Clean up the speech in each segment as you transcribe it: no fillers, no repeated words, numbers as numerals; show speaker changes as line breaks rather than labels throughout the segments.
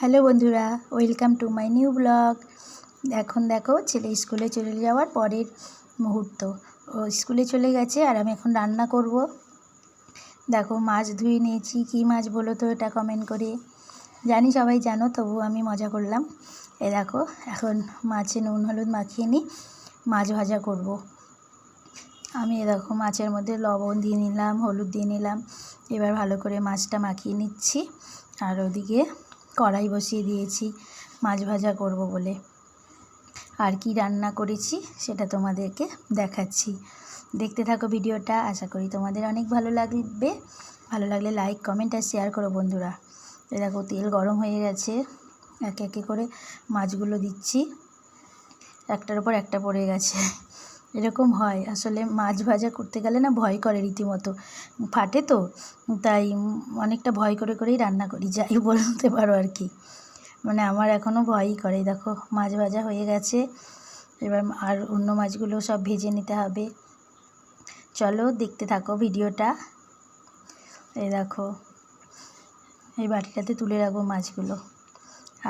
Hello বন্ধুরা, welcome to my new blog. এখন দেখো ছেলে স্কুলে চলে যাওয়ার পরের মুহূর্ত। ও স্কুলে চলে গেছে আর আমি এখন রান্না করব। দেখো মাছ ধুয়ে নিয়েছি। কী মাছ বলো তো এটা কমেন্ট করে। জানি সবাই জানো, তবু আমি মজা করলাম। দেখো এখন মাছে নুন হলুদ মাখিয়ে নিই, মাছ ভাজা করব। আমি দেখো মাছের মধ্যে লবণ দিয়ে নিলাম, হলুদ দিয়ে নিলাম। এবার ভালো করে মাছটা মাখিয়ে নিচ্ছি। আর ওদিকে কড়াই বসিয়ে দিয়েছি মাছ ভাজা করব বলে। আর কি রান্না করেছি সেটা তোমাদেরকে দেখাচ্ছি। দেখতে থাকো ভিডিওটা, আশা করি তোমাদের অনেক ভালো লাগবে। ভালো লাগলে লাইক কমেন্ট আর শেয়ার করো বন্ধুরা। দেখো তেল গরম হয়ে গেছে, একে একে করে মাছগুলো দিচ্ছি। একটার উপর একটা পড়ে গেছে। এরকম হয় আসলে, মাছ ভাজা করতে গেলে না ভয় করে রীতিমতো, ফাটে তো, তাই অনেকটা ভয় করে করেই রান্না করি, যাই বলতে পারো আর কি। মানে আমার এখনও ভয়ই করে। দেখো মাছ ভাজা হয়ে গেছে, এবার আর অন্য মাছগুলো সব ভেজে নিতে হবে। চলো দেখতে থাকো ভিডিওটা। এই দেখো এই বাটিটাতে তুলে রাখবো মাছগুলো।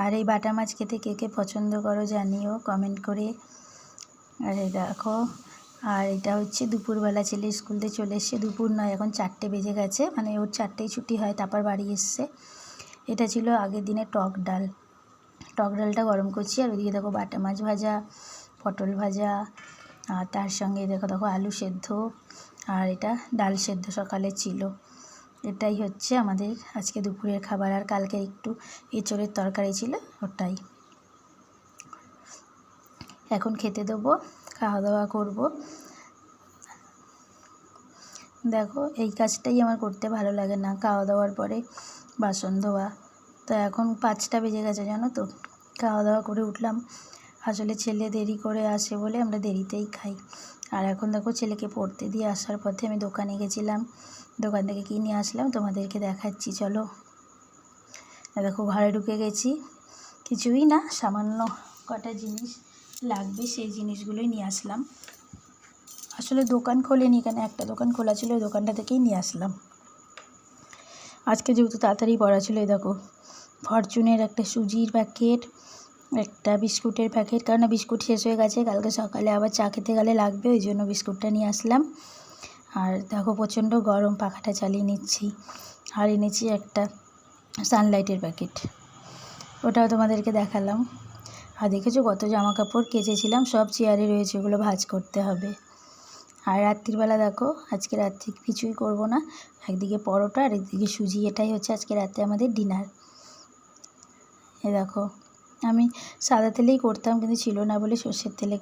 আর এই বাটা মাছ খেতে কে কে পছন্দ করো জানিও কমেন্ট করে। আর এই দেখো, আর এটা হচ্ছে দুপুরবেলা ছেলে স্কুল থেকে চলে এসছে। দুপুর নয়, এখন 4টে বেজে গেছে, মানে ওর 4টেই ছুটি হয়, তারপর বাড়ি এসছে। এটা ছিল আগের দিনে টক ডাল। টক ডালটা গরম করছি। আর ওইদিকে দেখো বাটা মাছ ভাজা, পটল ভাজা, আর তার সঙ্গে দেখো আলু সেদ্ধ, আর এটা ডাল সেদ্ধ সকালে ছিল। এটাই হচ্ছে আমাদের আজকে দুপুরের খাবার। আর কালকে একটু এঁচোড়ের তরকারি ছিল, ওটাই। এখন খেতে দেবো, খাওয়া দাওয়া করব। দেখো এই কাজটাই আমার করতে ভালো লাগে না, খাওয়া দাওয়ার পরে বাসন ধোয়া। তো এখন 5টা বেজে গেছে জানো তো। খাওয়া দাওয়া করে উঠলাম। আসলে ছেলে দেরি করে আসে বলে আমরা দেরিতেই খাই। আর এখন দেখো ছেলেকে পড়তে দিয়ে আসার পথে আমি দোকানে গেছিলাম। দোকান থেকে কী নিয়ে আসলাম তোমাদেরকে দেখাচ্ছি, চলো। দেখো ঘরে ঢুকে গেছি। কিছুই না, সামান্য কটা জিনিস লাগবে সেই জিনিসগুলোই নিয়ে আসলাম। আসলে দোকান খোলেনি, এখানে একটা দোকান খোলা ছিল, ওই দোকানটা থেকেই নিয়ে আসলাম। আজকে যেহেতু তাড়াতাড়ি পড়া ছিল, এই দেখো ফরচুনের একটা সুজির প্যাকেট, একটা বিস্কুটের প্যাকেট, কারণ বিস্কুট শেষ হয়ে গেছে, কালকে সকালে আবার চা খেতে গেলে লাগবে, ওই জন্য বিস্কুটটা নিয়ে আসলাম। আর দেখো প্রচণ্ড গরম, পাখাটা চালিয়ে নিচ্ছি। আর এনেছি একটা সানলাইটের প্যাকেট, ওটাও তোমাদেরকে দেখালাম। আর দেখেছো কত জামা কাপড় কেচেছিলাম, সব চেয়ারে রয়েছে, ওগুলো ভাঁজ করতে হবে। আর রাত্রিবেলা দেখো, আজকে রাত্রি কিছুই করব না, একদিকে পরোটা আর একদিকে সুজি, এটাই হচ্ছে আজকে রাতে আমাদের ডিনার। এ দেখো আমি সাদা তেলেই করতাম, কিন্তু ছিল না বলে সর্ষের তেলে